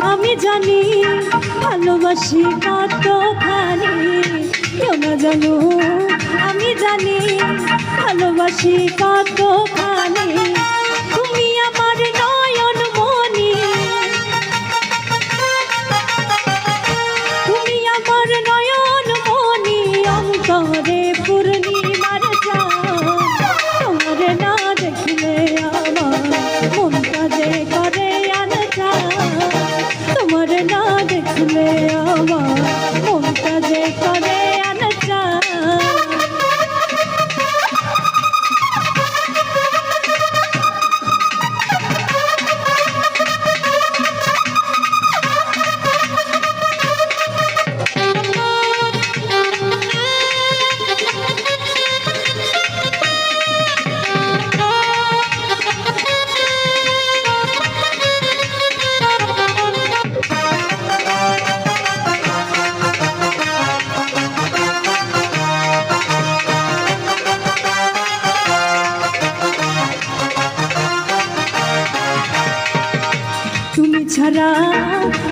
আমি জানি ভালোবাসি কতখানি, কেউ না জানো আমি জানি ভালোবাসি কতখানি। তুমি আমার নয়ন মনি, তুমি আমার নয়ন মনি, অন্তরে পূর্ণিমার চাঁদ। তোমার না দেখলে আমার মনটা যে করে আনছা, তোমার না দেখলে আমার মনটা যে করে আনছা। তুমি ছাড়া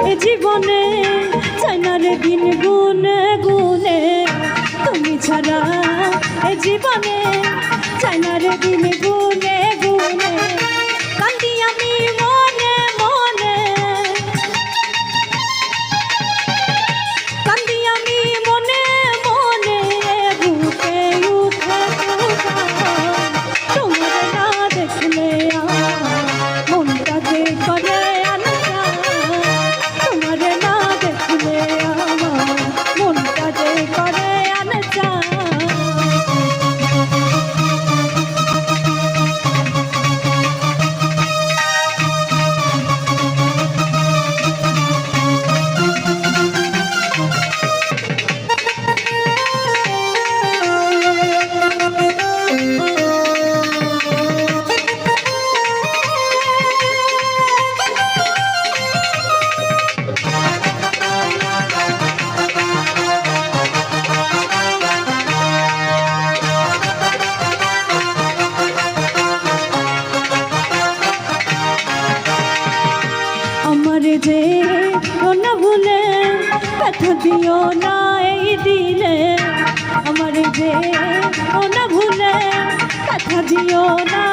এ জীবনে চাই না রে দিন গুনে গুনে, তুমি ছাড়া এ জীবনে চাই না রে দিন গুনে গুনে। কান্দি আমি মনে মনে, কান্দি আমি মনে মনে, বুকে উঠে তুফান। তোমার না দেখলে আমার মনটা যে করে আনছা, তোমার না দেখলে আমার মনটা যে করে আনছা। আমারে যে না ভুলে ব্যথা দিও না এই দিলে, আমারে যে না ভুলে ব্যথা দিও না